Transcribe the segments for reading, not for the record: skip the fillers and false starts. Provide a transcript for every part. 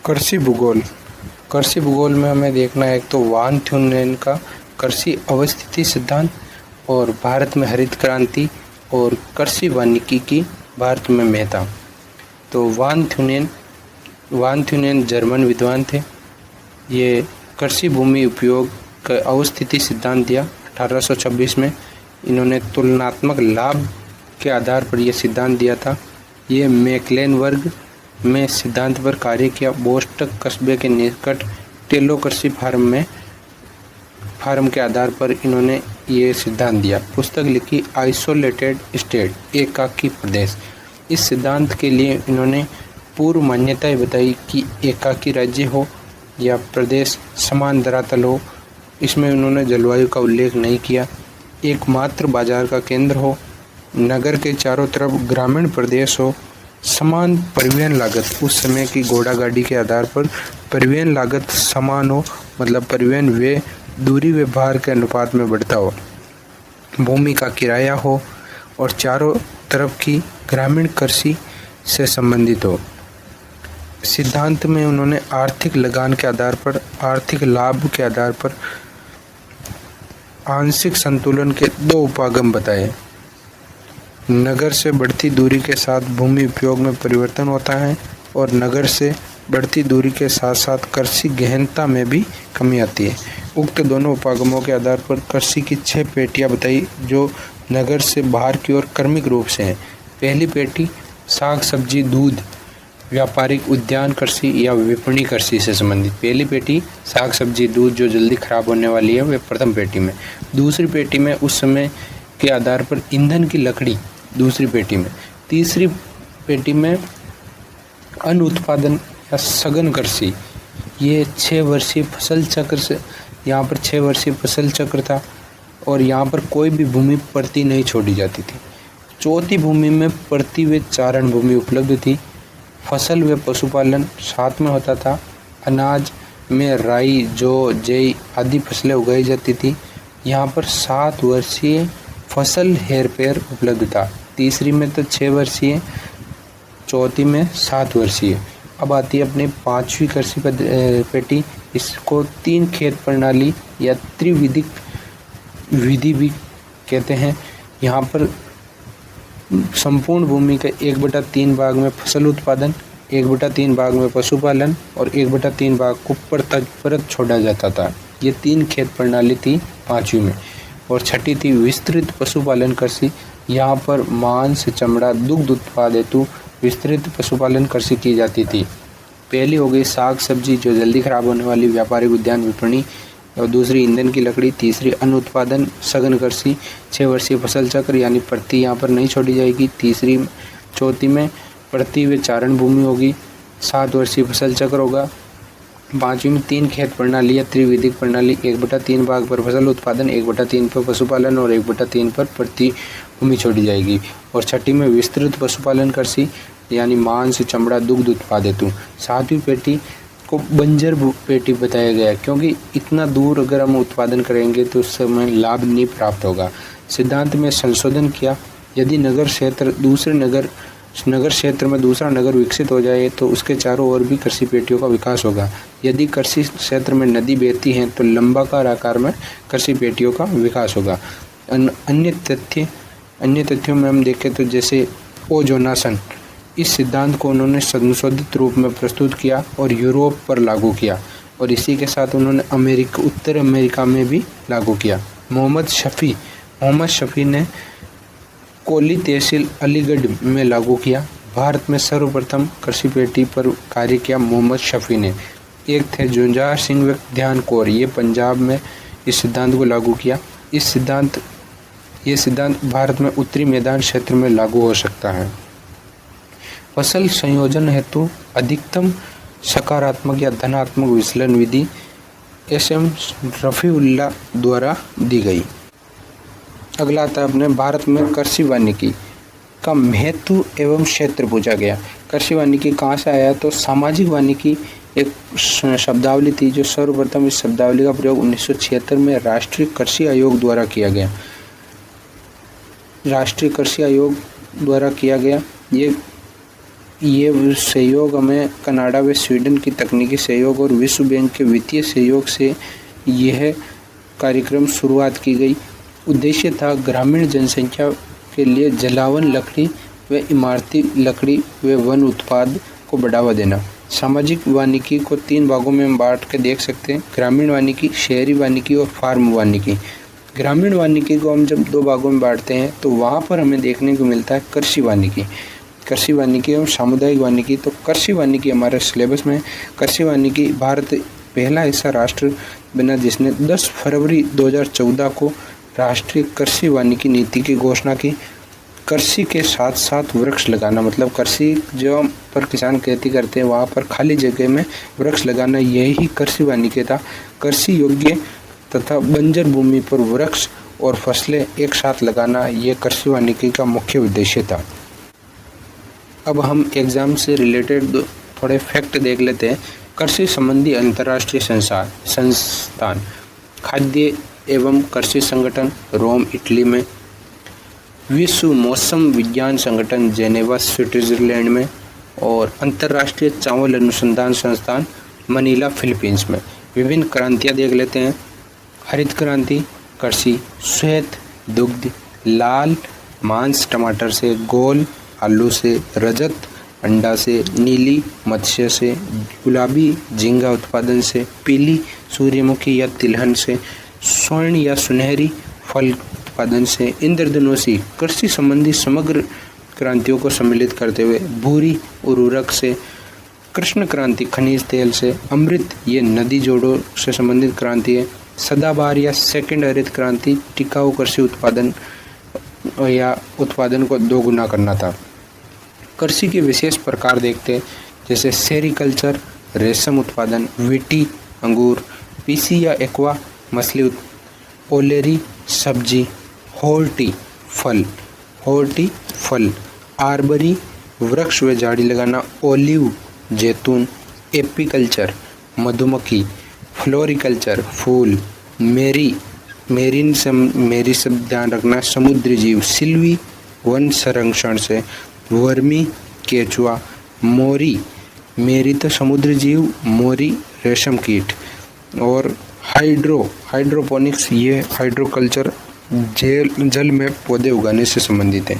कृषि भूगोल में हमें देखना है एक तो वान थ्यूनेन का कृषि अवस्थिति सिद्धांत और भारत में हरित क्रांति और कृषि वानिकी की भारत में मेहता। तो वान थ्यूनेन जर्मन विद्वान थे। ये कृषि भूमि उपयोग का अवस्थिति सिद्धांत दिया 1826 में। इन्होंने तुलनात्मक लाभ के आधार पर यह सिद्धांत दिया था। ये मैक्लेनबर्ग में सिद्धांत पर कार्य किया। बोस्टक कस्बे के निकट टेलो कृषि फार्म के आधार पर इन्होंने ये सिद्धांत दिया। पुस्तक लिखी आइसोलेटेड स्टेट, एकाकी प्रदेश। इस सिद्धांत के लिए इन्होंने पूर्व मान्यताएं बताई कि एकाकी राज्य हो या प्रदेश समान धरातल हो। इसमें उन्होंने जलवायु का उल्लेख नहीं किया। एकमात्र बाजार का केंद्र हो, नगर के चारों तरफ ग्रामीण प्रदेश हो, समान परिवहन लागत, उस समय की घोड़ा गाड़ी के आधार पर परिवहन लागत समान हो, मतलब परिवहन व्यय दूरी व भार के अनुपात में बढ़ता हो, भूमि का किराया हो और चारों तरफ की ग्रामीण कृषि से संबंधित हो। सिद्धांत में उन्होंने आर्थिक लगान के आधार पर, आर्थिक लाभ के आधार पर आंशिक संतुलन के दो उपागम बताए। नगर से बढ़ती दूरी के साथ भूमि उपयोग में परिवर्तन होता है और नगर से बढ़ती दूरी के साथ साथ कृषि गहनता में भी कमी आती है। उक्त दोनों उपागमों के आधार पर कृषि की 6 पेटियां बताई जो नगर से बाहर की ओर क्रमिक रूप से हैं। पहली पेटी साग सब्जी दूध व्यापारिक उद्यान कृषि या विपणन कृषि से संबंधित। पहली पेटी साग सब्जी दूध जो जल्दी खराब होने वाली है, वे प्रथम पेटी में। दूसरी पेटी में उस समय के आधार पर ईंधन की लकड़ी, दूसरी पेटी में। तीसरी पेटी में अन्न उत्पादन या सघन कृषि, ये 6 वर्षीय फसल चक्र से, यहाँ पर 6 वर्षीय फसल चक्र था और यहाँ पर कोई भी भूमि परती नहीं छोड़ी जाती थी। चौथी भूमि में परती व चारण भूमि उपलब्ध थी। फसल व पशुपालन साथ में होता था। अनाज में राई, जौ, जई आदि फसलें उगाई जाती थी। यहाँ पर 7 वर्षीय फसल हेरफेर उपलब्ध था। तीसरी में तो 6 वर्षीय, चौथी में 7 वर्षीय। अब आती है अपनी 5वीं कृषि पेटी। इसको 3 खेत प्रणाली या त्रिविधिक विधि भी कहते हैं। यहाँ पर संपूर्ण भूमि के 1/3 भाग में फसल उत्पादन, 1/3 भाग में पशुपालन और 1/3 भाग को परत छोड़ा जाता था। ये 3 खेत प्रणाली थी 5वीं में। और छठी थी विस्तृत पशुपालन कृषि। यहाँ पर मांस, चमड़ा, दुग्ध उत्पाद हेतु विस्तृत पशुपालन कृषि की जाती थी। पहली हो गई साग सब्जी जो जल्दी खराब होने वाली व्यापारिक उद्यान विपणन, और दूसरी ईंधन की लकड़ी, तीसरी अन्न उत्पादन सघन कृषि 6 वर्षीय फसल चक्र यानी प्रति यहाँ पर नहीं छोड़ी जाएगी। चौथी में प्रति व चारण भूमि होगी, 7 वर्षीय फसल चक्र होगा। 5वीं में 3 खेत प्रणाली या त्रिविधिक प्रणाली, 1/3 भाग पर फसल उत्पादन, 1/3 पर पशुपालन और 1/3 पर प्रति भूमि छोड़ी जाएगी। और छठी में विस्तृत पशुपालन कृषि यानी मांस, चमड़ा, दुग्ध उत्पाद हेतु। 7वीं पेटी को बंजर पेटी बताया गया क्योंकि इतना दूर अगर हम उत्पादन करेंगे तो उससे हमें लाभ नहीं प्राप्त होगा। सिद्धांत में संशोधन किया। यदि नगर क्षेत्र में दूसरा नगर विकसित हो जाए तो उसके चारों ओर भी कृषि पेटियों का विकास होगा। यदि कृषि क्षेत्र में नदी बहती है तो लंबाकार आकार में कृषि पेटियों का विकास होगा। अन्य तथ्यों में हम देखें तो जैसे ओजोनासन, इस सिद्धांत को उन्होंने संशोधित रूप में प्रस्तुत किया और यूरोप पर लागू किया और इसी के साथ उन्होंने उत्तर अमेरिका में भी लागू किया। मोहम्मद शफी ने कोली तहसील अलीगढ़ में लागू किया। भारत में सर्वप्रथम कृषि पेटी पर कार्य किया मोहम्मद शफी ने। एक थे जुंजार सिंह व ध्यान कौर, ये पंजाब में इस सिद्धांत को लागू किया। ये सिद्धांत भारत में उत्तरी मैदान क्षेत्र में लागू हो सकता है। फसल संयोजन हेतु अधिकतम सकारात्मक या धनात्मक विचलन विधि एस.एम. रफीउल्लाह द्वारा दी गई। अगला आता है अपने भारत में कृषि वानिकी का महत्व एवं क्षेत्र पूछा गया। कृषि वानिकी कहाँ से आया? तो सामाजिक वानिकी एक शब्दावली थी जो सर्वप्रथम इस शब्दावली का प्रयोग 1976 में राष्ट्रीय कृषि आयोग द्वारा किया गया। ये ये सहयोग हमें कनाडा व स्वीडन की तकनीकी सहयोग और विश्व बैंक के वित्तीय सहयोग से यह कार्यक्रम शुरुआत की गई। उद्देश्य था ग्रामीण जनसंख्या के लिए जलावन लकड़ी व इमारती लकड़ी व वन उत्पाद को बढ़ावा देना। सामाजिक वानिकी को 3 भागों में हम बांट के देख सकते हैं, ग्रामीण वानिकी, शहरी वानिकी और फार्म वानिकी। ग्रामीण वानिकी को हम जब 2 भागों में बांटते हैं तो वहाँ पर हमें देखने को मिलता है कृषि वानिकी, कृषि वानिकी और सामुदायिक वानिकी। तो कृषि वानिकी हमारे सिलेबस में, कृषि वानिकी भारत पहला ऐसा राष्ट्र बना जिसने 10 फरवरी 2014 को राष्ट्रीय कृषि वानिकी नीति की घोषणा की। कृषि के साथ साथ वृक्ष लगाना, मतलब कृषि जो पर किसान खेती करते हैं वहाँ पर खाली जगह में वृक्ष लगाना, यही कृषि वानिकी था। कृषि योग्य तथा बंजर भूमि पर वृक्ष और फसलें एक साथ लगाना, यह कृषि वानिकी का मुख्य उद्देश्य था। अब हम एग्ज़ाम से रिलेटेड थोड़े फैक्ट देख लेते हैं। कृषि संबंधी अंतर्राष्ट्रीय संस्थान, खाद्य एवं कृषि संगठन रोम इटली में, विश्व मौसम विज्ञान संगठन जेनेवा स्विट्जरलैंड में और अंतर्राष्ट्रीय चावल अनुसंधान संस्थान मनीला फिलीपींस में। विभिन्न क्रांतियाँ देख लेते हैं। हरित क्रांति, कृषि, श्वेत, दुग्ध, लाल, मांस टमाटर से, गोल, आलू से, रजत, अंडा से, नीली, मत्स्य से, गुलाबी, झींगा उत्पादन से, पीली, सूर्यमुखी या तिलहन से, स्वर्ण या सुनहरी, फल उत्पादन से, इंद्रधनुषी, कृषि संबंधी समग्र क्रांतियों को सम्मिलित करते हुए, भूरी, उर्वरक से, कृष्ण क्रांति, खनिज तेल से, अमृत, ये नदी जोड़ों से संबंधित क्रांति है, सदाबहार या सेकंड हरित क्रांति, टिकाऊ कृषि उत्पादन या उत्पादन को 2 गुना करना था। कृषि के विशेष प्रकार देखते हैं, जैसे सेरिकल्चर, रेशम उत्पादन, वीटी, अंगूर, पीसी या एक्वा, मछली, ओलेरी, सब्जी, हॉर्टी फल, आर्बरी, वृक्ष व झाड़ी लगाना, ओलिव, जैतून, एपीकल्चर, मधुमक्खी, फ्लोरिकल्चर, फूल, मेरी शब्द ध्यान रखना, समुद्री जीव, सिल्वी, वन संरक्षण से, वर्मी, केचुआ, मोरी, मेरी तो समुद्री जीव, मोरी रेशम कीट, और हाइड्रोपोनिक्स, ये हाइड्रोकल्चर जल में पौधे उगाने से संबंधित है।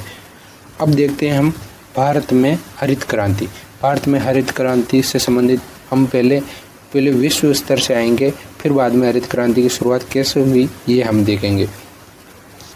अब देखते हैं हम भारत में हरित क्रांति। भारत में हरित क्रांति से संबंधित हम पहले विश्व स्तर से आएंगे, फिर बाद में हरित क्रांति की शुरुआत कैसे हुई ये हम देखेंगे।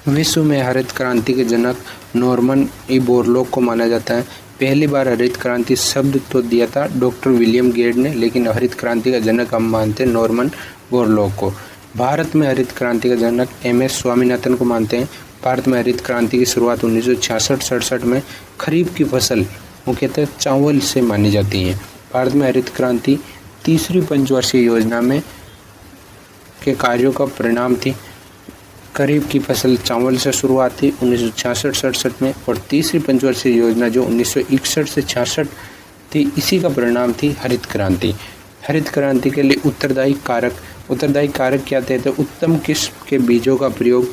विश्व में हरित क्रांति के जनक नॉर्मन ई बोरलॉग को माना जाता है। पहली बार हरित क्रांति शब्द तो दिया था डॉक्टर विलियम गेट ने, लेकिन हरित क्रांति का जनक हम मानते हैं नॉर्मन बोरलॉग को। भारत में हरित क्रांति का जनक MS स्वामीनाथन को मानते हैं। भारत में हरित क्रांति की शुरुआत 1966-67 में खरीफ की फसल मुख्यतः चावल से मानी जाती है। भारत में हरित क्रांति तीसरी पंचवर्षीय योजना में के कार्यों का परिणाम थी। खरीफ की फसल चावल से शुरुआत थी 1966-67 में, और तीसरी पंचवर्षीय योजना जो 1961 से 66 थी, इसी का परिणाम थी हरित क्रांति। हरित क्रांति के लिए उत्तरदायी कारक क्या थे? तो उत्तम किस्म के बीजों का प्रयोग,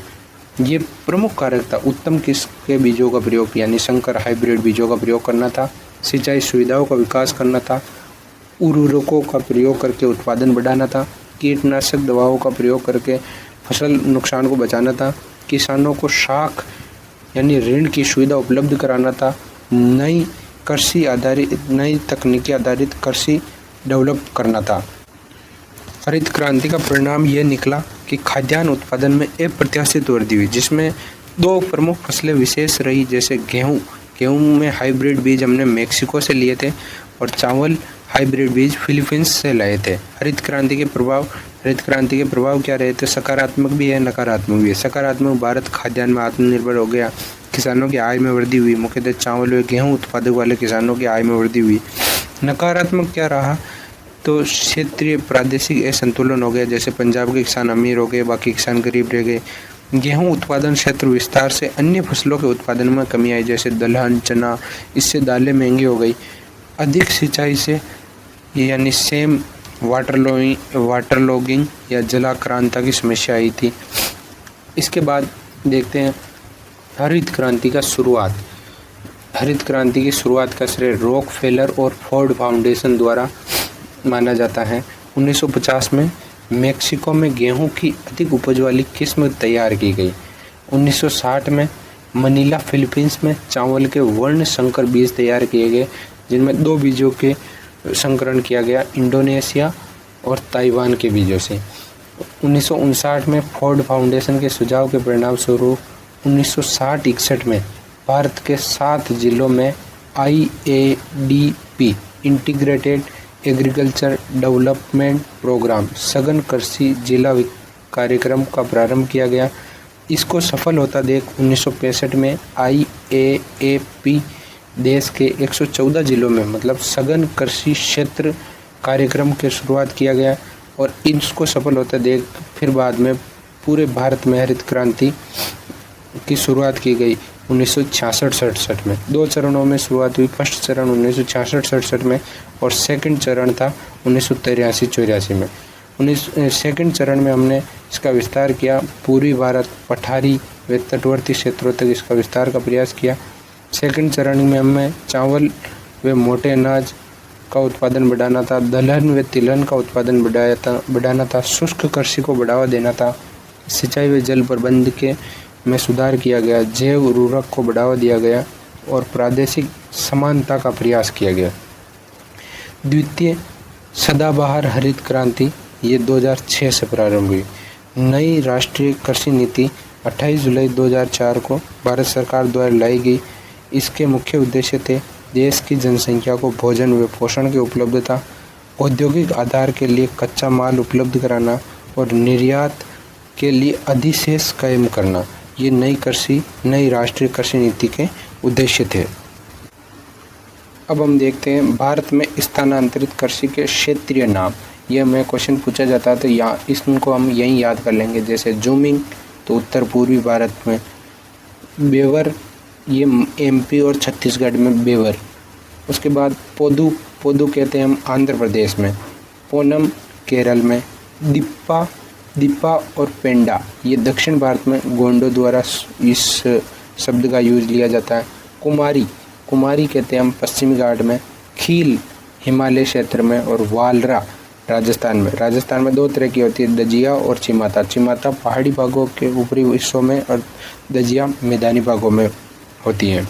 ये प्रमुख कारक था। उत्तम किस्म के बीजों का प्रयोग यानी संकर हाइब्रिड बीजों का प्रयोग करना था। सिंचाई सुविधाओं का विकास करना था। उर्वरकों का प्रयोग करके उत्पादन बढ़ाना था। कीटनाशक दवाओं का प्रयोग करके फसल नुकसान को बचाना था। किसानों को साख यानी ऋण की सुविधा उपलब्ध कराना था। नई तकनीकी आधारित कृषि डेवलप करना था। हरित क्रांति का परिणाम यह निकला कि खाद्यान्न उत्पादन में अप्रत्याशित वृद्धि हुई, जिसमें 2 प्रमुख फसलें विशेष रही, जैसे गेहूं में हाइब्रिड बीज हमने मेक्सिको से लिए थे और चावल हाइब्रिड बीज फिलीपींस से लाए थे। हरित क्रांति के प्रभाव क्या रहे थे? सकारात्मक भी है, नकारात्मक भी है। सकारात्मक, भारत खाद्यान्न में आत्मनिर्भर हो गया। किसानों की आय में वृद्धि हुई, मुख्यतः चावल व गेहूं उत्पादक वाले किसानों की आय में वृद्धि हुई। नकारात्मक क्या रहा? तो क्षेत्रीय प्रादेशिक असंतुलन हो गया, जैसे पंजाब के किसान अमीर हो गए, बाकी किसान गरीब रह गए। गेहूं उत्पादन क्षेत्र विस्तार से अन्य फसलों के उत्पादन में कमी आई, जैसे दलहन, चना, इससे दालें महंगी हो गई। अधिक सिंचाई से यानी सेम वाटरलॉगिंग या जलाक्रांता की समस्या आई थी। इसके बाद देखते हैं हरित क्रांति का शुरुआत। हरित क्रांति की शुरुआत का श्रेय रॉकफेलर और फोर्ड फाउंडेशन द्वारा माना जाता है। 1950 में मेक्सिको में गेहूं की अधिक उपज वाली किस्म तैयार की गई। 1960 में मनीला फिलीपींस में चावल के वर्ण संकर बीज तैयार किए गए, जिनमें 2 बीजों के संकरण किया गया, इंडोनेशिया और ताइवान के बीजों से। 1959 में फोर्ड फाउंडेशन के सुझाव के परिणाम स्वरूप 1960-61 में भारत के 7 जिलों में IADP integrated agriculture development programme सघन कृषि जिला कार्यक्रम का प्रारंभ किया गया। इसको सफल होता देख 1965 में IAAP देश के 114 जिलों में मतलब सघन कृषि क्षेत्र कार्यक्रम की शुरुआत किया गया और इसको सफल होता देख फिर बाद में पूरे भारत में हरित क्रांति की शुरुआत की गई 1966-67 में। 2 चरणों में शुरुआत हुई। फर्स्ट चरण 1966-67 में और सेकंड चरण था 1983-84 में। सेकंड चरण में हमने इसका विस्तार किया, पूर्वी भारत, पठारी व तटवर्ती क्षेत्रों तक इसका विस्तार का प्रयास किया। सेकंड चरण में हमें चावल व मोटे अनाज का उत्पादन बढ़ाना था, दलहन व तिलहन का उत्पादन बढ़ाना था, शुष्क कृषि को बढ़ावा देना था, सिंचाई व जल प्रबंध के में सुधार किया गया, जैव उर्वरक को बढ़ावा दिया गया और प्रादेशिक समानता का प्रयास किया गया। द्वितीय सदाबहार हरित क्रांति ये 2006 से प्रारंभ हुई। नई राष्ट्रीय कृषि नीति 28 जुलाई 2004 को भारत सरकार द्वारा लाई गई। इसके मुख्य उद्देश्य थे देश की जनसंख्या को भोजन व पोषण की उपलब्धता, औद्योगिक आधार के लिए कच्चा माल उपलब्ध कराना और निर्यात के लिए अधिशेष कायम करना। ये नई राष्ट्रीय कृषि नीति के उद्देश्य थे। अब हम देखते हैं भारत में स्थानांतरित कृषि के क्षेत्रीय नाम। यह हमें क्वेश्चन पूछा जाता है तो इसको हम यहीं याद कर लेंगे। जैसे जूमिंग तो उत्तर पूर्वी भारत में, बेवर ये MP और छत्तीसगढ़ में बेवर। उसके बाद पोदू कहते हैं हम आंध्र प्रदेश में, पोनम केरल में, दिप्पा और पेंडा ये दक्षिण भारत में गोंडों द्वारा इस शब्द का यूज लिया जाता है। कुमारी कहते हैं हम पश्चिमी घाट में, खील हिमालय क्षेत्र में और वालरा राजस्थान में 2 तरह की होती है, दजिया और चिमाता पहाड़ी भागों के ऊपरी हिस्सों में और दजिया मैदानी भागों में होती है।